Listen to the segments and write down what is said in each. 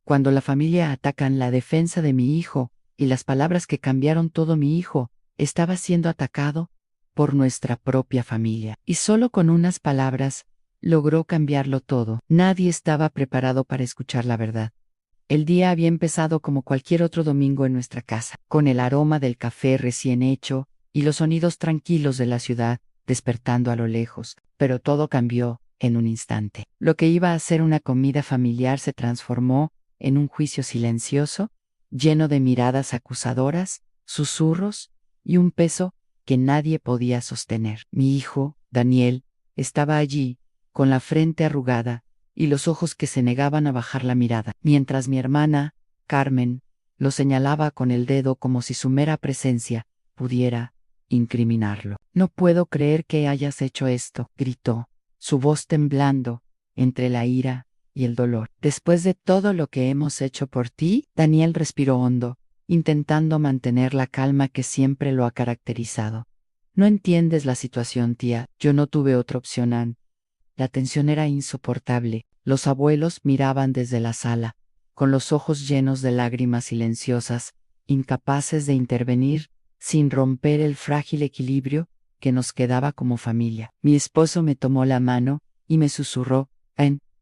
Cuando la familia atacan la defensa de mi hijo, y las palabras que cambiaron todo, mi hijo estaba siendo atacado por nuestra propia familia. Y solo con unas palabras logró cambiarlo todo. Nadie estaba preparado para escuchar la verdad. El día había empezado como cualquier otro domingo en nuestra casa, con el aroma del café recién hecho y los sonidos tranquilos de la ciudad despertando a lo lejos, pero todo cambió en un instante. Lo que iba a ser una comida familiar se transformó en un juicio silencioso, lleno de miradas acusadoras, susurros y un peso que nadie podía sostener. Mi hijo, Daniel, estaba allí, con la frente arrugada y los ojos que se negaban a bajar la mirada, mientras mi hermana, Carmen, lo señalaba con el dedo como si su mera presencia pudiera incriminarlo. No puedo creer que hayas hecho esto, gritó, su voz temblando entre la ira y el dolor. Después de todo lo que hemos hecho por ti, Daniel respiró hondo, intentando mantener la calma que siempre lo ha caracterizado. No entiendes la situación, tía, yo no tuve otra opción, Ann. La tensión era insoportable. Los abuelos miraban desde la sala, con los ojos llenos de lágrimas silenciosas, incapaces de intervenir, sin romper el frágil equilibrio que nos quedaba como familia. Mi esposo me tomó la mano y me susurró,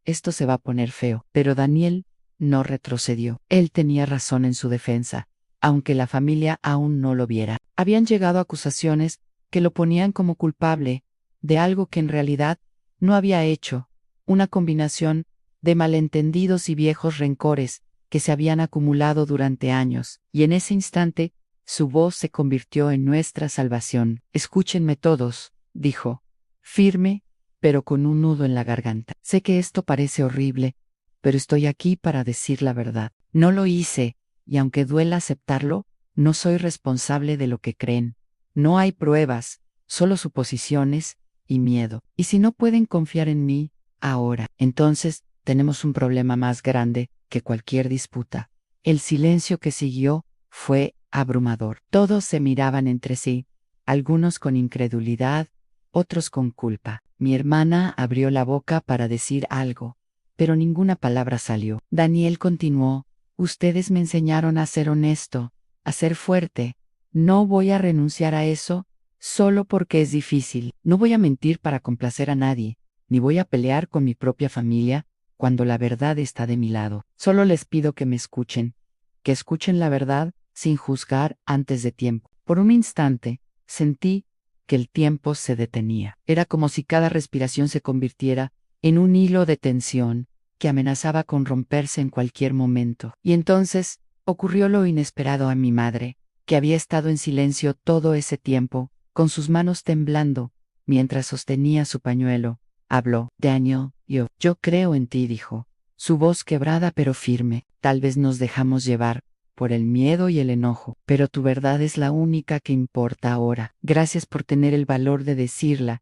esto se va a poner feo. Pero Daniel no retrocedió. Él tenía razón en su defensa, aunque la familia aún no lo viera. Habían llegado acusaciones que lo ponían como culpable de algo que en realidad no había hecho, una combinación de malentendidos y viejos rencores que se habían acumulado durante años, y en ese instante su voz se convirtió en nuestra salvación. Escúchenme todos, dijo, firme, pero con un nudo en la garganta. Sé que esto parece horrible, pero estoy aquí para decir la verdad. No lo hice, y aunque duela aceptarlo, no soy responsable de lo que creen. No hay pruebas, solo suposiciones y miedo. Y si no pueden confiar en mí ahora, entonces tenemos un problema más grande que cualquier disputa. El silencio que siguió fue abrumador. Todos se miraban entre sí, algunos con incredulidad, otros con culpa. Mi hermana abrió la boca para decir algo, pero ninguna palabra salió. Daniel continuó, ustedes me enseñaron a ser honesto, a ser fuerte. No voy a renunciar a eso solo porque es difícil. No voy a mentir para complacer a nadie, ni voy a pelear con mi propia familia cuando la verdad está de mi lado. Solo les pido que me escuchen, que escuchen la verdad sin juzgar antes de tiempo. Por un instante, sentí que el tiempo se detenía. Era como si cada respiración se convirtiera en un hilo de tensión que amenazaba con romperse en cualquier momento. Y entonces ocurrió lo inesperado a mi madre, que había estado en silencio todo ese tiempo, con sus manos temblando, mientras sostenía su pañuelo. Habló. Daniel, yo creo en ti, dijo, su voz quebrada pero firme. Tal vez nos dejamos llevar por el miedo y el enojo, pero tu verdad es la única que importa ahora. Gracias por tener el valor de decirla.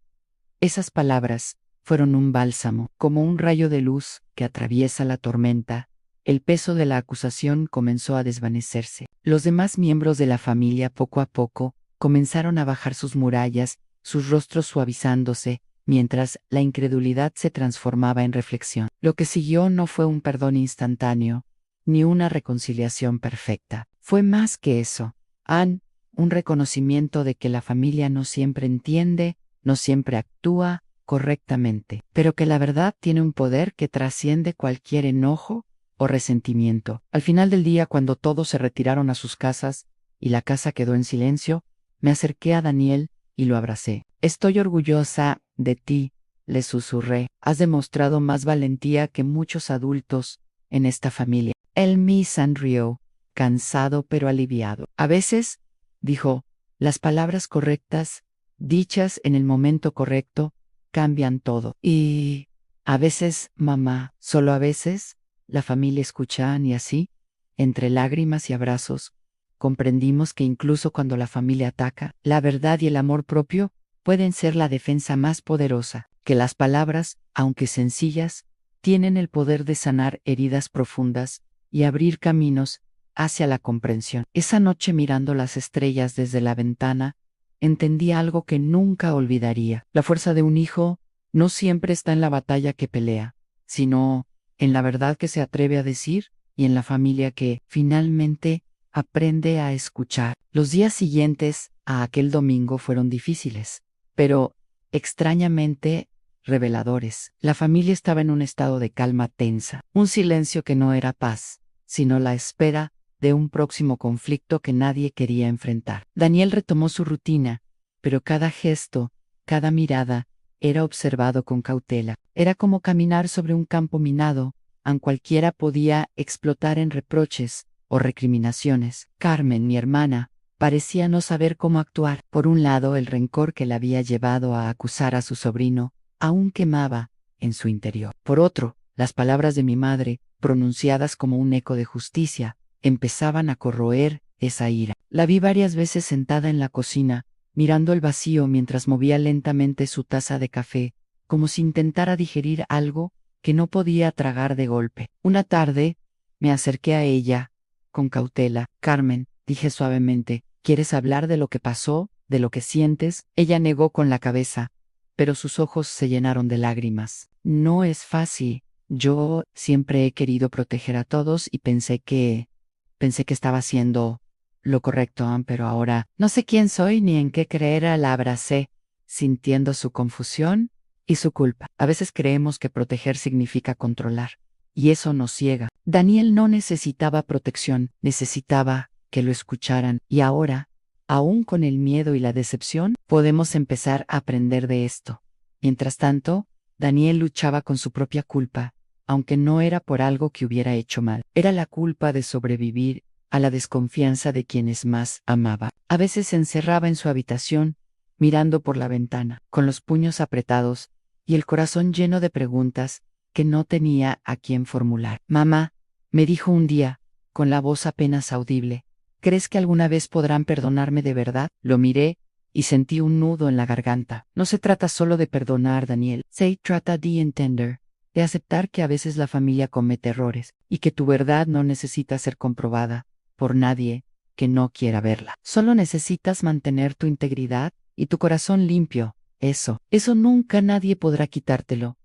Esas palabras fueron un bálsamo, como un rayo de luz que atraviesa la tormenta. El peso de la acusación comenzó a desvanecerse. Los demás miembros de la familia poco a poco comenzaron a bajar sus murallas, sus rostros suavizándose, mientras la incredulidad se transformaba en reflexión. Lo que siguió no fue un perdón instantáneo, ni una reconciliación perfecta. Fue más que eso. Un reconocimiento de que la familia no siempre entiende, no siempre actúa correctamente, pero que la verdad tiene un poder que trasciende cualquier enojo o resentimiento. Al final del día, cuando todos se retiraron a sus casas y la casa quedó en silencio, me acerqué a Daniel y lo abracé. Estoy orgullosa de ti, le susurré. Has demostrado más valentía que muchos adultos en esta familia. Él me sonrió, cansado pero aliviado. A veces, dijo, las palabras correctas, dichas en el momento correcto, cambian todo. Y a veces, mamá, solo a veces, la familia escuchan y así, entre lágrimas y abrazos, comprendimos que incluso cuando la familia ataca, la verdad y el amor propio pueden ser la defensa más poderosa, que las palabras, aunque sencillas, tienen el poder de sanar heridas profundas y abrir caminos hacia la comprensión. Esa noche, mirando las estrellas desde la ventana, entendí algo que nunca olvidaría. La fuerza de un hijo no siempre está en la batalla que pelea, sino en la verdad que se atreve a decir y en la familia que, finalmente, aprende a escuchar. Los días siguientes a aquel domingo fueron difíciles, pero, extrañamente, reveladores. La familia estaba en un estado de calma tensa, un silencio que no era paz, sino la espera de un próximo conflicto que nadie quería enfrentar. Daniel retomó su rutina, pero cada gesto, cada mirada, era observado con cautela. Era como caminar sobre un campo minado, aunque cualquiera podía explotar en reproches o recriminaciones. Carmen, mi hermana, parecía no saber cómo actuar. Por un lado, el rencor que la había llevado a acusar a su sobrino aún quemaba en su interior. Por otro, las palabras de mi madre, pronunciadas como un eco de justicia, empezaban a corroer esa ira. La vi varias veces sentada en la cocina, mirando el vacío mientras movía lentamente su taza de café, como si intentara digerir algo que no podía tragar de golpe. Una tarde, me acerqué a ella, con cautela. Carmen, dije suavemente, ¿quieres hablar de lo que pasó, de lo que sientes? Ella negó con la cabeza, pero sus ojos se llenaron de lágrimas. No es fácil. Yo siempre he querido proteger a todos y pensé que estaba haciendo lo correcto, pero ahora no sé quién soy ni en qué creer. La abracé, sintiendo su confusión y su culpa. A veces creemos que proteger significa controlar, y eso nos ciega. Daniel no necesitaba protección, necesitaba que lo escucharan, y ahora, aún con el miedo y la decepción, podemos empezar a aprender de esto. Mientras tanto, Daniel luchaba con su propia culpa, aunque no era por algo que hubiera hecho mal. Era la culpa de sobrevivir a la desconfianza de quienes más amaba. A veces se encerraba en su habitación, mirando por la ventana, con los puños apretados y el corazón lleno de preguntas que no tenía a quién formular. Mamá, me dijo un día, con la voz apenas audible, ¿crees que alguna vez podrán perdonarme de verdad? Lo miré y sentí un nudo en la garganta. No se trata solo de perdonar, Daniel. Se trata de entender, de aceptar que a veces la familia comete errores y que tu verdad no necesita ser comprobada por nadie que no quiera verla. Solo necesitas mantener tu integridad y tu corazón limpio. Eso nunca nadie podrá quitártelo.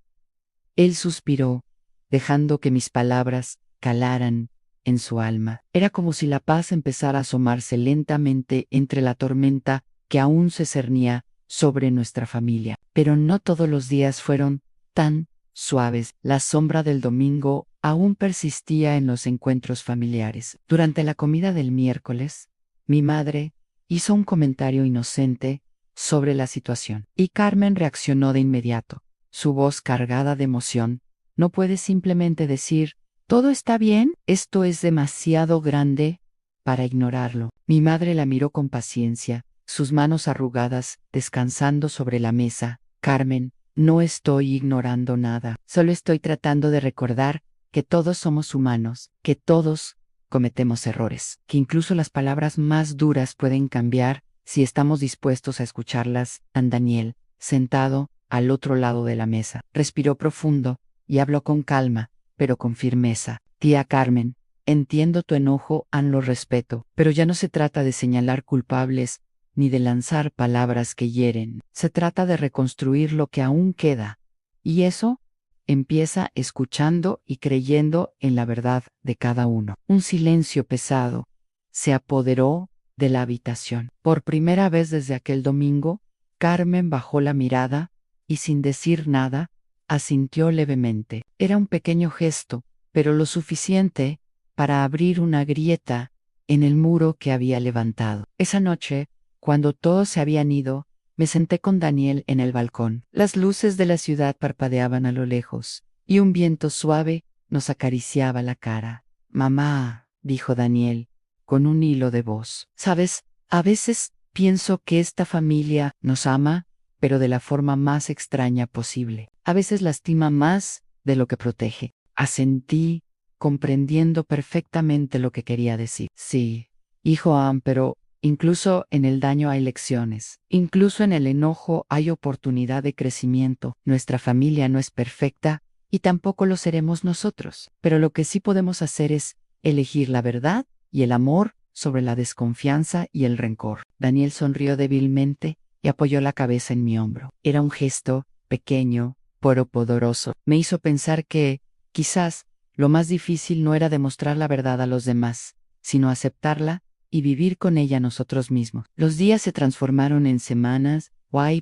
Él suspiró, dejando que mis palabras calaran en su alma. Era como si la paz empezara a asomarse lentamente entre la tormenta que aún se cernía sobre nuestra familia. Pero no todos los días fueron tan suaves. La sombra del domingo aún persistía en los encuentros familiares. Durante la comida del miércoles, mi madre hizo un comentario inocente sobre la situación, y Carmen reaccionó de inmediato, su voz cargada de emoción. No puedes simplemente decir, ¿todo está bien? Esto es demasiado grande para ignorarlo. Mi madre la miró con paciencia, sus manos arrugadas, descansando sobre la mesa. Carmen, no estoy ignorando nada, solo estoy tratando de recordar que todos somos humanos, que todos cometemos errores, que incluso las palabras más duras pueden cambiar si estamos dispuestos a escucharlas. Daniel, sentado al otro lado de la mesa, respiró profundo y habló con calma, pero con firmeza. Tía Carmen, entiendo tu enojo, lo respeto, pero ya no se trata de señalar culpables ni de lanzar palabras que hieren. Se trata de reconstruir lo que aún queda, y eso empieza escuchando y creyendo en la verdad de cada uno. Un silencio pesado se apoderó de la habitación. Por primera vez desde aquel domingo, Carmen bajó la mirada y, sin decir nada, asintió levemente. Era un pequeño gesto, pero lo suficiente para abrir una grieta en el muro que había levantado. Esa noche, cuando todos se habían ido, me senté con Daniel en el balcón. Las luces de la ciudad parpadeaban a lo lejos, y un viento suave nos acariciaba la cara. Mamá, dijo Daniel, con un hilo de voz. ¿Sabes? A veces pienso que esta familia nos ama, pero de la forma más extraña posible. A veces lastima más de lo que protege. Asentí, comprendiendo perfectamente lo que quería decir. Sí, hijo pero incluso en el daño hay lecciones. Incluso en el enojo hay oportunidad de crecimiento. Nuestra familia no es perfecta y tampoco lo seremos nosotros. Pero lo que sí podemos hacer es elegir la verdad y el amor sobre la desconfianza y el rencor. Daniel sonrió débilmente y apoyó la cabeza en mi hombro. Era un gesto pequeño, pero poderoso. Me hizo pensar que, quizás, Lo más difícil no era demostrar la verdad a los demás, sino aceptarla y vivir con ella nosotros mismos. Los días se transformaron en semanas,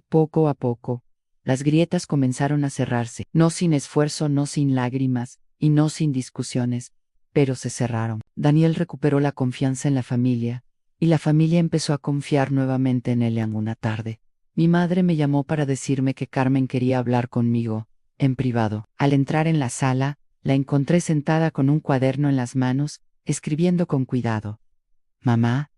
poco a poco. Las grietas comenzaron a cerrarse, no sin esfuerzo, no sin lágrimas y no sin discusiones, pero se cerraron. Daniel recuperó la confianza en la familia, y la familia empezó a confiar nuevamente en él. En una tarde, mi madre me llamó para decirme que Carmen quería hablar conmigo, en privado. Al entrar en la sala, la encontré sentada con un cuaderno en las manos, escribiendo con cuidado. Mamá,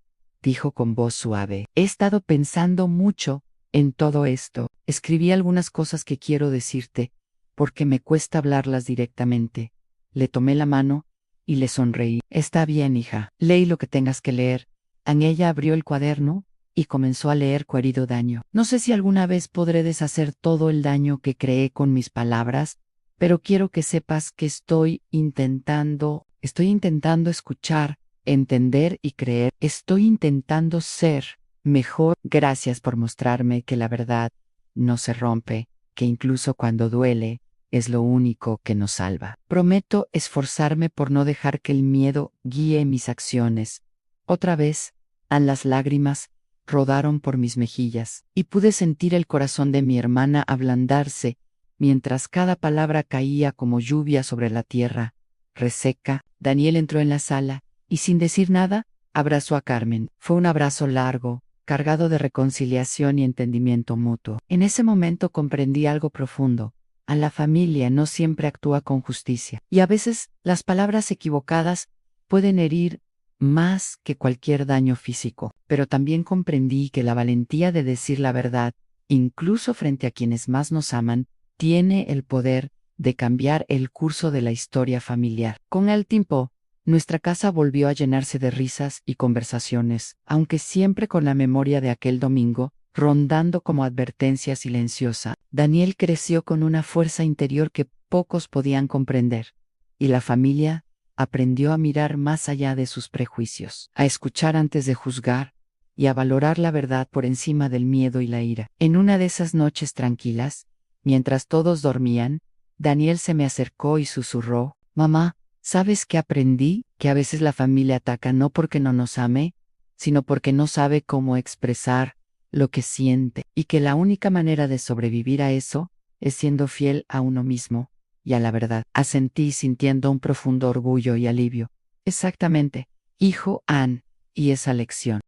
dijo con voz suave, he estado pensando mucho en todo esto. Escribí algunas cosas que quiero decirte, porque me cuesta hablarlas directamente. Le tomé la mano y le sonreí. Está bien, hija, lee lo que tengas que leer. Ella abrió el cuaderno y comenzó a leer Querido Daño. No sé si alguna vez podré deshacer todo el daño que creé con mis palabras, pero quiero que sepas que estoy intentando escuchar, entender y creer. Estoy intentando ser mejor. Gracias por mostrarme que la verdad no se rompe, que incluso cuando duele, es lo único que nos salva. Prometo esforzarme por no dejar que el miedo guíe mis acciones. Otra vez, las lágrimas rodaron por mis mejillas, y pude sentir el corazón de mi hermana ablandarse, mientras cada palabra caía como lluvia sobre la tierra reseca. Daniel entró en la sala, y sin decir nada, abrazó a Carmen. Fue un abrazo largo, cargado de reconciliación y entendimiento mutuo. En ese momento comprendí algo profundo. A la familia no siempre actúa con justicia, y a veces las palabras equivocadas pueden herir más que cualquier daño físico. Pero también comprendí que la valentía de decir la verdad, incluso frente a quienes más nos aman, tiene el poder de cambiar el curso de la historia familiar. Con el tiempo, nuestra casa volvió a llenarse de risas y conversaciones, aunque siempre con la memoria de aquel domingo, rondando como advertencia silenciosa. Daniel creció con una fuerza interior que pocos podían comprender, y la familia aprendió a mirar más allá de sus prejuicios, a escuchar antes de juzgar y a valorar la verdad por encima del miedo y la ira. En una de esas noches tranquilas, mientras todos dormían, Daniel se me acercó y susurró, «Mamá, ¿sabes qué aprendí? Que a veces la familia ataca no porque no nos ame, sino porque no sabe cómo expresar lo que siente, y que la única manera de sobrevivir a eso es siendo fiel a uno mismo y a la verdad». Asentí sintiendo un profundo orgullo y alivio. Exactamente, hijo Ann, y esa lección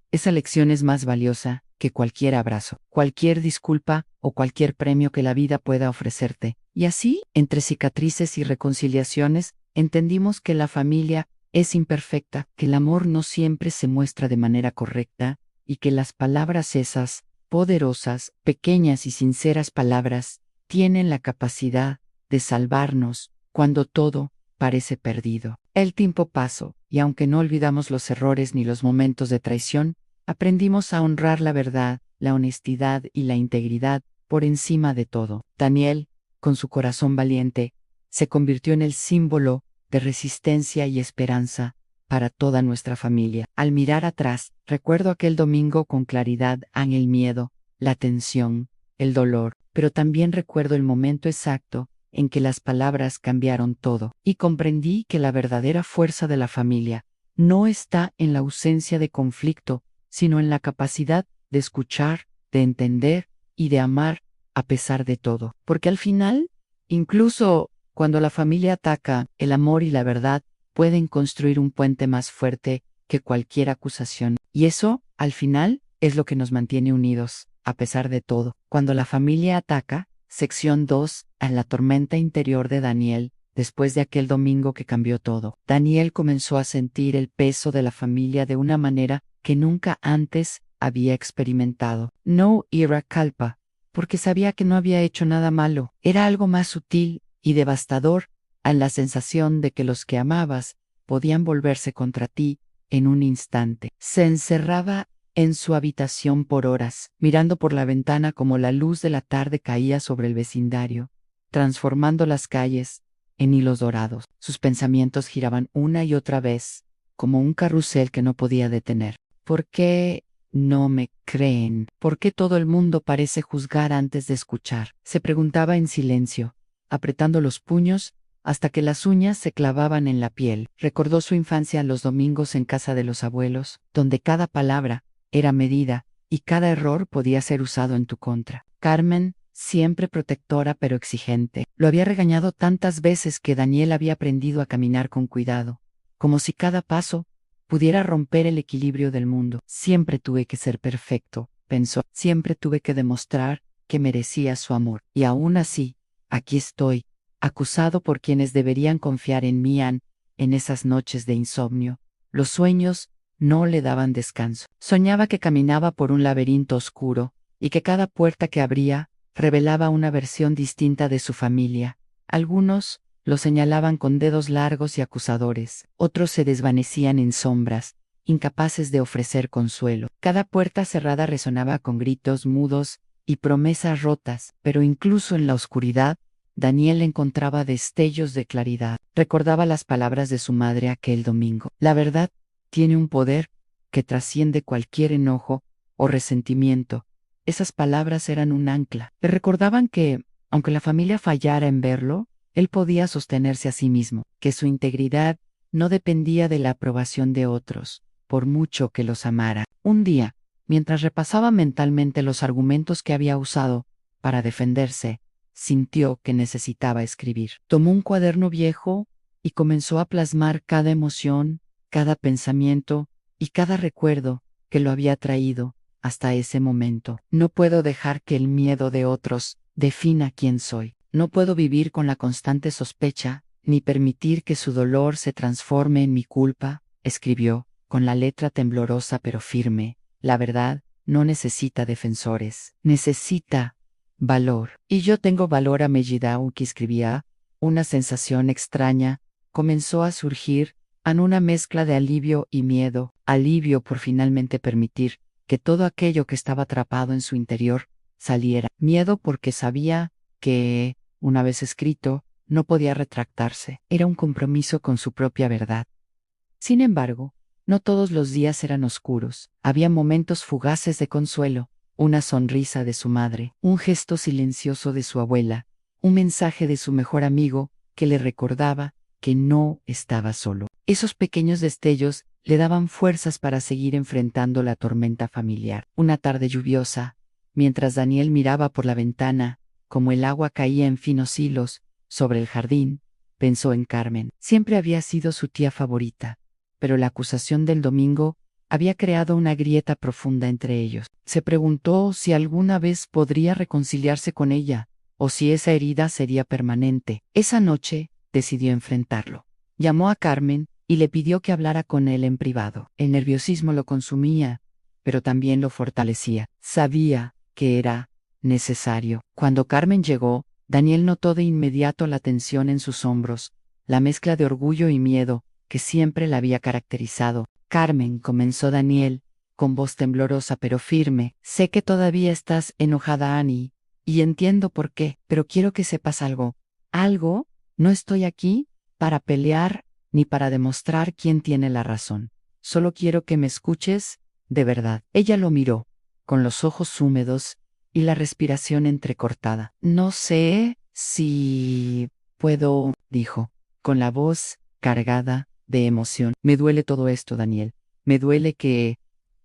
es más valiosa que cualquier abrazo, cualquier disculpa o cualquier premio que la vida pueda ofrecerte. Y así, entre cicatrices y reconciliaciones, entendimos que la familia es imperfecta, que el amor no siempre se muestra de manera correcta, y que las palabras esas, poderosas, pequeñas y sinceras palabras, tienen la capacidad de salvarnos cuando todo parece perdido. El tiempo pasó, y aunque no olvidamos los errores ni los momentos de traición, aprendimos a honrar la verdad, la honestidad y la integridad por encima de todo. Daniel, con su corazón valiente, se convirtió en el símbolo de resistencia y esperanza para toda nuestra familia. Al mirar atrás, recuerdo aquel domingo con claridad, el miedo, la tensión, el dolor, pero también recuerdo el momento exacto en que las palabras cambiaron todo, y comprendí que la verdadera fuerza de la familia no está en la ausencia de conflicto, sino en la capacidad de escuchar, de entender y de amar a pesar de todo. Porque al final, incluso cuando la familia ataca, el amor y la verdad pueden construir un puente más fuerte que cualquier acusación. Y eso, al final, es lo que nos mantiene unidos, a pesar de todo. Cuando la familia ataca, sección 2, en la tormenta interior de Daniel, después de aquel domingo que cambió todo. Daniel comenzó a sentir el peso de la familia de una manera que nunca antes había experimentado. No era culpa, porque sabía que no había hecho nada malo. Era algo más sutil y devastador, a la sensación de que los que amabas podían volverse contra ti en un instante. Se encerraba en su habitación por horas, mirando por la ventana como la luz de la tarde caía sobre el vecindario, transformando las calles en hilos dorados. Sus pensamientos giraban una y otra vez, como un carrusel que no podía detener. ¿Por qué no me creen? ¿Por qué todo el mundo parece juzgar antes de escuchar? Se preguntaba en silencio, apretando los puños, hasta que las uñas se clavaban en la piel. Recordó su infancia los domingos en casa de los abuelos, donde cada palabra era medida y cada error podía ser usado en tu contra. Carmen, siempre protectora pero exigente, lo había regañado tantas veces que Daniel había aprendido a caminar con cuidado, como si cada paso pudiera romper el equilibrio del mundo. Siempre tuve que ser perfecto, pensó. Siempre tuve que demostrar que merecía su amor. Y aún así, aquí estoy, acusado por quienes deberían confiar en mí. En esas noches de insomnio, los sueños no le daban descanso. Soñaba que caminaba por un laberinto oscuro, y que cada puerta que abría revelaba una versión distinta de su familia. Algunos lo señalaban con dedos largos y acusadores, otros se desvanecían en sombras, incapaces de ofrecer consuelo. Cada puerta cerrada resonaba con gritos mudos y promesas rotas, pero incluso en la oscuridad, Daniel encontraba destellos de claridad. Recordaba las palabras de su madre aquel domingo. La verdad tiene un poder que trasciende cualquier enojo o resentimiento. Esas palabras eran un ancla. Le recordaban que, aunque la familia fallara en verlo, él podía sostenerse a sí mismo, que su integridad no dependía de la aprobación de otros, por mucho que los amara. Un día, mientras repasaba mentalmente los argumentos que había usado para defenderse, sintió que necesitaba escribir. Tomó un cuaderno viejo y comenzó a plasmar cada emoción, cada pensamiento y cada recuerdo que lo había traído hasta ese momento. No puedo dejar que el miedo de otros defina quién soy. No puedo vivir con la constante sospecha, ni permitir que su dolor se transforme en mi culpa, escribió, con la letra temblorosa pero firme. La verdad no necesita defensores, necesita valor. Y yo tengo valor. A medida que escribía, una sensación extraña comenzó a surgir, en una mezcla de alivio y miedo. Alivio por finalmente permitir que todo aquello que estaba atrapado en su interior saliera. Miedo porque sabía que, una vez escrito, no podía retractarse. Era un compromiso con su propia verdad. Sin embargo, no todos los días eran oscuros. Había momentos fugaces de consuelo, una sonrisa de su madre, un gesto silencioso de su abuela, un mensaje de su mejor amigo que le recordaba que no estaba solo. Esos pequeños destellos le daban fuerzas para seguir enfrentando la tormenta familiar. Una tarde lluviosa, mientras Daniel miraba por la ventana, como el agua caía en finos hilos sobre el jardín, pensó en Carmen. Siempre había sido su tía favorita, pero la acusación del domingo había creado una grieta profunda entre ellos. Se preguntó si alguna vez podría reconciliarse con ella, o si esa herida sería permanente. Esa noche decidió enfrentarlo. Llamó a Carmen y le pidió que hablara con él en privado. El nerviosismo lo consumía, pero también lo fortalecía. Sabía que era necesario. Cuando Carmen llegó, Daniel notó de inmediato la tensión en sus hombros, la mezcla de orgullo y miedo que siempre la había caracterizado. Carmen, comenzó Daniel, con voz temblorosa pero firme, sé que todavía estás enojada, Annie, y entiendo por qué, pero quiero que sepas algo. ¿Algo? No estoy aquí para pelear ni para demostrar quién tiene la razón. Solo quiero que me escuches, de verdad. Ella lo miró, con los ojos húmedos y la respiración entrecortada. No sé si puedo, dijo, con la voz cargada de emoción. Me duele todo esto, Daniel. Me duele que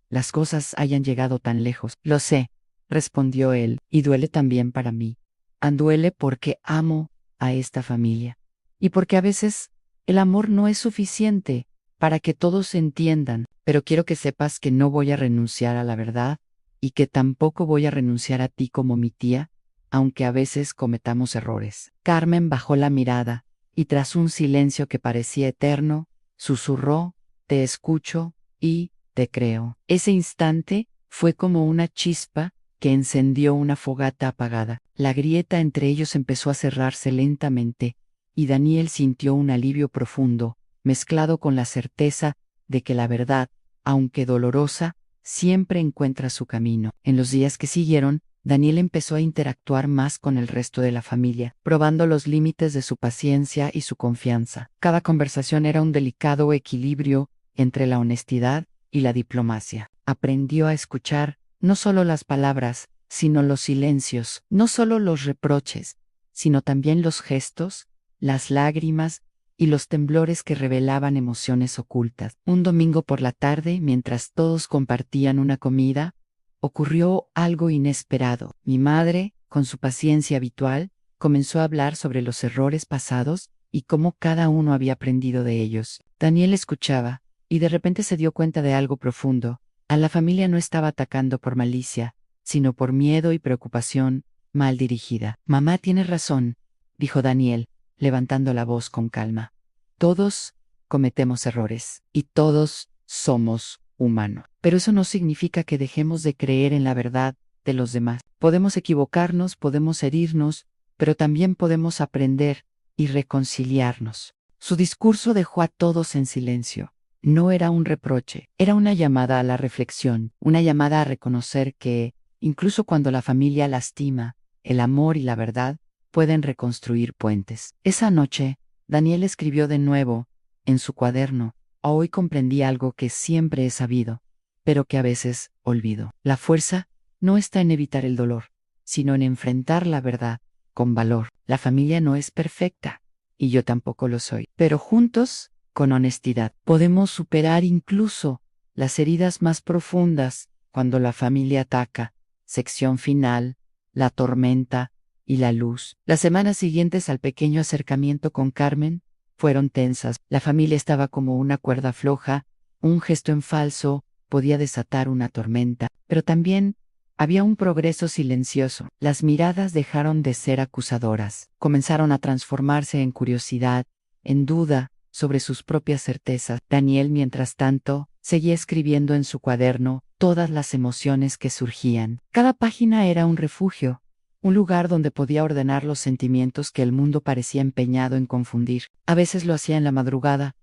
las cosas hayan llegado tan lejos. Lo sé, respondió él, y duele también para mí. Duele porque amo a esta familia. Y porque a veces el amor no es suficiente para que todos se entiendan, pero quiero que sepas que no voy a renunciar a la verdad y que tampoco voy a renunciar a ti como mi tía, aunque a veces cometamos errores. Carmen bajó la mirada y tras un silencio que parecía eterno, susurró, te escucho y te creo. Ese instante fue como una chispa que encendió una fogata apagada. La grieta entre ellos empezó a cerrarse lentamente, y Daniel sintió un alivio profundo, mezclado con la certeza de que la verdad, aunque dolorosa, siempre encuentra su camino. En los días que siguieron, Daniel empezó a interactuar más con el resto de la familia, probando los límites de su paciencia y su confianza. Cada conversación era un delicado equilibrio entre la honestidad y la diplomacia. Aprendió a escuchar no solo las palabras, sino los silencios, no solo los reproches, sino también los gestos, las lágrimas y los temblores que revelaban emociones ocultas. Un domingo por la tarde, mientras todos compartían una comida, ocurrió algo inesperado. Mi madre, con su paciencia habitual, comenzó a hablar sobre los errores pasados y cómo cada uno había aprendido de ellos. Daniel escuchaba, y de repente se dio cuenta de algo profundo. A la familia no estaba atacando por malicia, sino por miedo y preocupación mal dirigida. Mamá tiene razón, dijo Daniel, levantando la voz con calma. Todos cometemos errores, y todos somos humanos. Pero eso no significa que dejemos de creer en la verdad de los demás. Podemos equivocarnos, podemos herirnos, pero también podemos aprender y reconciliarnos. Su discurso dejó a todos en silencio. No era un reproche, era una llamada a la reflexión, una llamada a reconocer que, incluso cuando la familia lastima, el amor y la verdad pueden reconstruir puentes. Esa noche, Daniel escribió de nuevo, en su cuaderno: hoy comprendí algo que siempre he sabido, pero que a veces olvido. La fuerza no está en evitar el dolor, sino en enfrentar la verdad con valor. La familia no es perfecta, y yo tampoco lo soy, pero juntos, con honestidad, podemos superar incluso las heridas más profundas cuando la familia ataca. Sección final, la tormenta y la luz. Las semanas siguientes al pequeño acercamiento con Carmen fueron tensas. La familia estaba como una cuerda floja, un gesto en falso podía desatar una tormenta, pero también había un progreso silencioso. Las miradas dejaron de ser acusadoras, comenzaron a transformarse en curiosidad, en duda sobre sus propias certezas. Daniel, mientras tanto, seguía escribiendo en su cuaderno todas las emociones que surgían. Cada página era un refugio, un lugar donde podía ordenar los sentimientos que el mundo parecía empeñado en confundir. A veces lo hacía en la madrugada,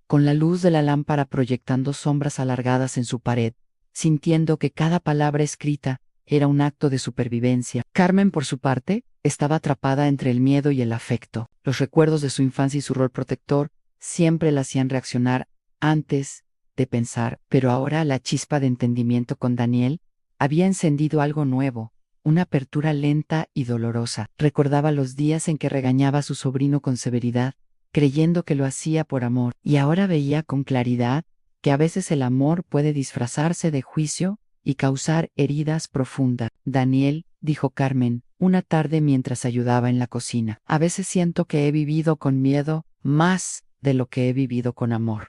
con la luz de la lámpara proyectando sombras alargadas en su pared, sintiendo que cada palabra escrita era un acto de supervivencia. Carmen, por su parte, estaba atrapada entre el miedo y el afecto. Los recuerdos de su infancia y su rol protector siempre la hacían reaccionar antes de pensar, pero ahora la chispa de entendimiento con Daniel había encendido algo nuevo, una apertura lenta y dolorosa. Recordaba los días en que regañaba a su sobrino con severidad, creyendo que lo hacía por amor, y ahora veía con claridad que a veces el amor puede disfrazarse de juicio y causar heridas profundas. Daniel, dijo Carmen, una tarde mientras ayudaba en la cocina, a veces siento que he vivido con miedo más de lo que he vivido con amor.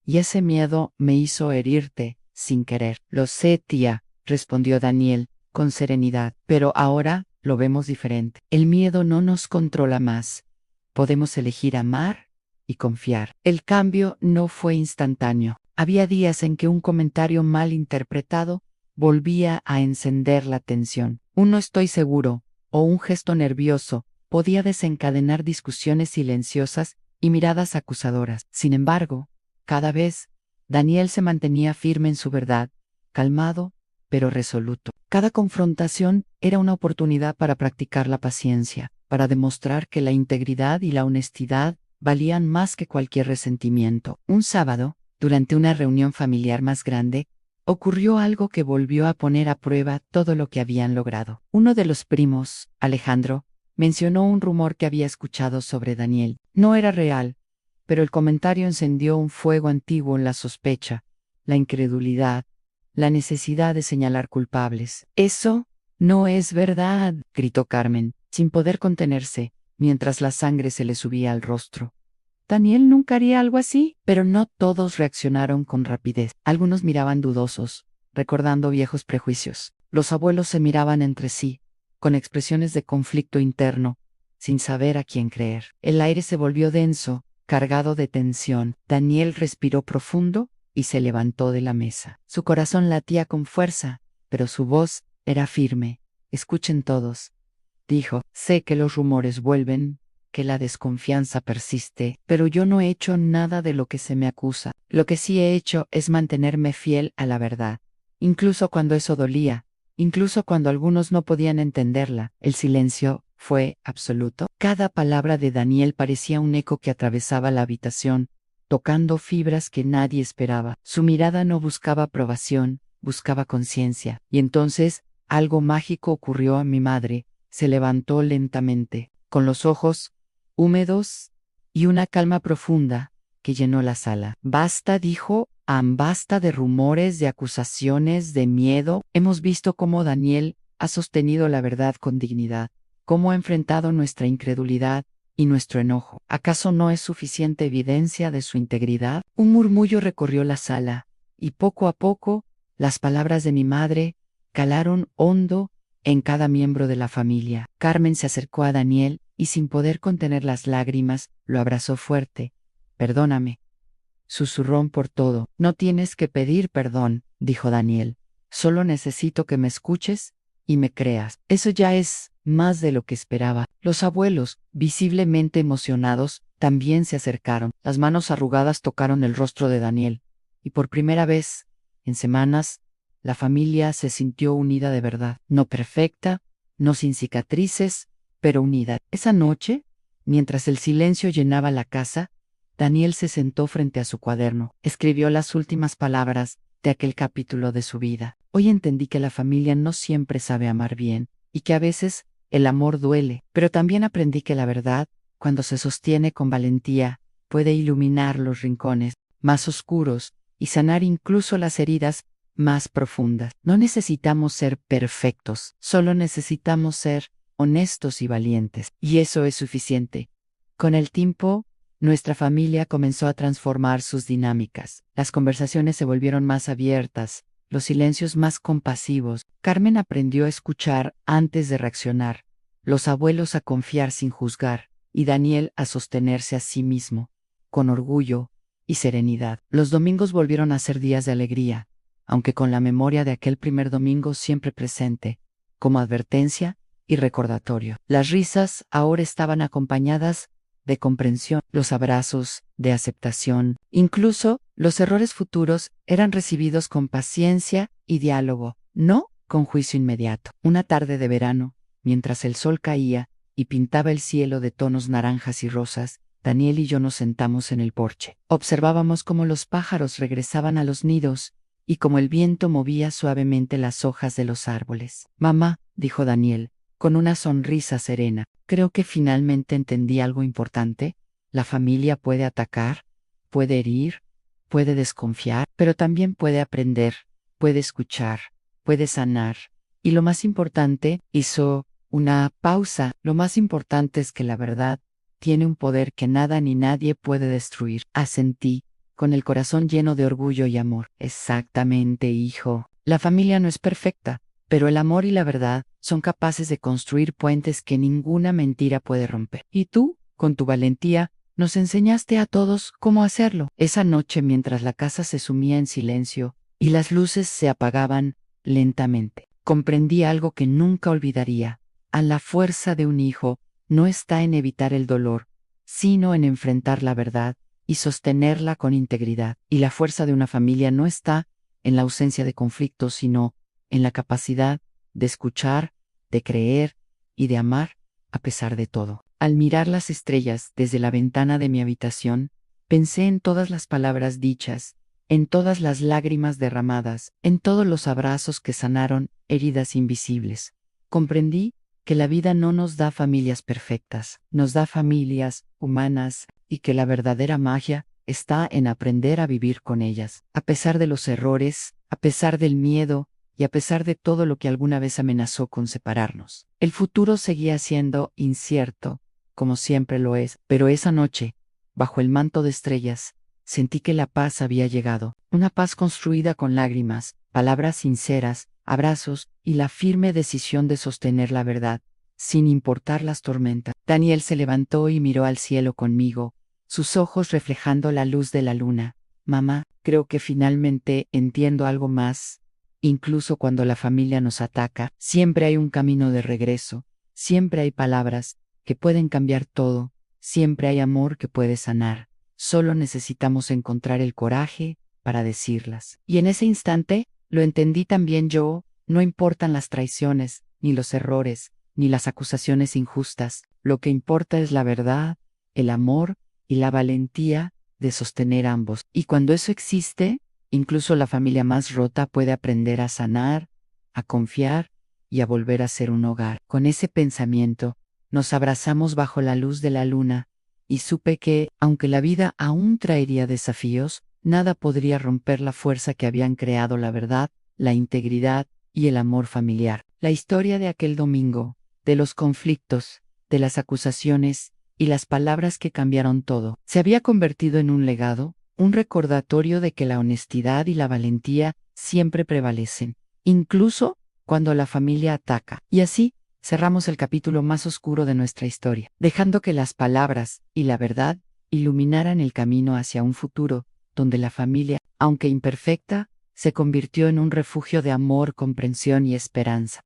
Y ese miedo me hizo herirte sin querer. Lo sé, tía, respondió Daniel, con serenidad, pero ahora lo vemos diferente. El miedo no nos controla más. Podemos elegir amar y confiar. El cambio no fue instantáneo. Había días en que un comentario mal interpretado volvía a encender la tensión. Un no estoy seguro o un gesto nervioso podía desencadenar discusiones silenciosas y miradas acusadoras. Sin embargo, cada vez, Daniel se mantenía firme en su verdad, calmado, pero resoluto. Cada confrontación era una oportunidad para practicar la paciencia, para demostrar que la integridad y la honestidad valían más que cualquier resentimiento. Un sábado, durante una reunión familiar más grande, ocurrió algo que volvió a poner a prueba todo lo que habían logrado. Uno de los primos, Alejandro, mencionó un rumor que había escuchado sobre Daniel. No era real, pero el comentario encendió un fuego antiguo en la sospecha, la incredulidad, la necesidad de señalar culpables. «Eso no es verdad», gritó Carmen, sin poder contenerse, mientras la sangre se le subía al rostro. «Daniel nunca haría algo así». Pero no todos reaccionaron con rapidez. Algunos miraban dudosos, recordando viejos prejuicios. Los abuelos se miraban entre sí, con expresiones de conflicto interno, sin saber a quién creer. El aire se volvió denso, cargado de tensión. Daniel respiró profundo y se levantó de la mesa. Su corazón latía con fuerza, pero su voz era firme. «Escuchen todos», dijo. «Sé que los rumores vuelven, que la desconfianza persiste, pero yo no he hecho nada de lo que se me acusa. Lo que sí he hecho es mantenerme fiel a la verdad, incluso cuando eso dolía, incluso cuando algunos no podían entenderla». El silencio fue absoluto. Cada palabra de Daniel parecía un eco que atravesaba la habitación, tocando fibras que nadie esperaba. Su mirada no buscaba aprobación, buscaba conciencia. Y entonces, algo mágico ocurrió a mi madre. Se levantó lentamente, con los ojos húmedos, y una calma profunda que llenó la sala. Basta, dijo, basta de rumores, de acusaciones, de miedo. Hemos visto cómo Daniel ha sostenido la verdad con dignidad, cómo ha enfrentado nuestra incredulidad y nuestro enojo. ¿Acaso no es suficiente evidencia de su integridad? Un murmullo recorrió la sala, y poco a poco, las palabras de mi madre calaron hondo en cada miembro de la familia. Carmen se acercó a Daniel y sin poder contener las lágrimas, lo abrazó fuerte. Perdóname, susurró por todo. No tienes que pedir perdón, dijo Daniel. Solo necesito que me escuches y me creas. Eso ya es más de lo que esperaba. Los abuelos, visiblemente emocionados, también se acercaron. Las manos arrugadas tocaron el rostro de Daniel, y por primera vez, en semanas, la familia se sintió unida de verdad. No perfecta, no sin cicatrices, pero unida. Esa noche, mientras el silencio llenaba la casa, Daniel se sentó frente a su cuaderno. Escribió las últimas palabras de aquel capítulo de su vida. Hoy entendí que la familia no siempre sabe amar bien, y que a veces el amor duele, pero también aprendí que la verdad, cuando se sostiene con valentía, puede iluminar los rincones más oscuros y sanar incluso las heridas más profundas. No necesitamos ser perfectos, solo necesitamos ser honestos y valientes, y eso es suficiente. Con el tiempo, nuestra familia comenzó a transformar sus dinámicas. Las conversaciones se volvieron más abiertas, los silencios más compasivos. Carmen aprendió a escuchar antes de reaccionar, los abuelos a confiar sin juzgar, y Daniel a sostenerse a sí mismo, con orgullo y serenidad. Los domingos volvieron a ser días de alegría, aunque con la memoria de aquel primer domingo siempre presente, como advertencia y recordatorio. Las risas ahora estaban acompañadas de comprensión, los abrazos, de aceptación. Incluso los errores futuros eran recibidos con paciencia y diálogo, no con juicio inmediato. Una tarde de verano, mientras el sol caía y pintaba el cielo de tonos naranjas y rosas, Daniel y yo nos sentamos en el porche. Observábamos cómo los pájaros regresaban a los nidos y cómo el viento movía suavemente las hojas de los árboles. Mamá, dijo Daniel, con una sonrisa serena, creo que finalmente entendí algo importante. La familia puede atacar, puede herir, puede desconfiar, pero también puede aprender, puede escuchar, puede sanar. Y lo más importante, hizo una pausa, lo más importante es que la verdad tiene un poder que nada ni nadie puede destruir. Asentí, con el corazón lleno de orgullo y amor. Exactamente, hijo. La familia no es perfecta, pero el amor y la verdad son capaces de construir puentes que ninguna mentira puede romper. Y tú, con tu valentía, nos enseñaste a todos cómo hacerlo. Esa noche, mientras la casa se sumía en silencio y las luces se apagaban lentamente, comprendí algo que nunca olvidaría. A la fuerza de un hijo no está en evitar el dolor, sino en enfrentar la verdad y sostenerla con integridad. Y la fuerza de una familia no está en la ausencia de conflictos, sino en la capacidad de escuchar, de creer y de amar a pesar de todo. Al mirar las estrellas desde la ventana de mi habitación, pensé en todas las palabras dichas, en todas las lágrimas derramadas, en todos los abrazos que sanaron heridas invisibles. Comprendí que la vida no nos da familias perfectas, nos da familias humanas, y que la verdadera magia está en aprender a vivir con ellas, a pesar de los errores, a pesar del miedo, y a pesar de todo lo que alguna vez amenazó con separarnos. El futuro seguía siendo incierto, como siempre lo es, pero esa noche, bajo el manto de estrellas, sentí que la paz había llegado, una paz construida con lágrimas, palabras sinceras, abrazos y la firme decisión de sostener la verdad, sin importar las tormentas. Daniel se levantó y miró al cielo conmigo, sus ojos reflejando la luz de la luna. Mamá, creo que finalmente entiendo algo más. Incluso cuando la familia nos ataca, siempre hay un camino de regreso, siempre hay palabras que pueden cambiar todo, siempre hay amor que puede sanar. Solo necesitamos encontrar el coraje para decirlas. Y en ese instante, lo entendí también yo, no importan las traiciones, ni los errores, ni las acusaciones injustas. Lo que importa es la verdad, el amor y la valentía de sostener ambos. Y cuando eso existe, incluso la familia más rota puede aprender a sanar, a confiar y a volver a ser un hogar. Con ese pensamiento, nos abrazamos bajo la luz de la luna, y supe que, aunque la vida aún traería desafíos, nada podría romper la fuerza que habían creado la verdad, la integridad y el amor familiar. La historia de aquel domingo, de los conflictos, de las acusaciones y las palabras que cambiaron todo, se había convertido en un legado, un recordatorio de que la honestidad y la valentía siempre prevalecen, incluso cuando la familia ataca. Y así, cerramos el capítulo más oscuro de nuestra historia, dejando que las palabras y la verdad iluminaran el camino hacia un futuro donde la familia, aunque imperfecta, se convirtió en un refugio de amor, comprensión y esperanza.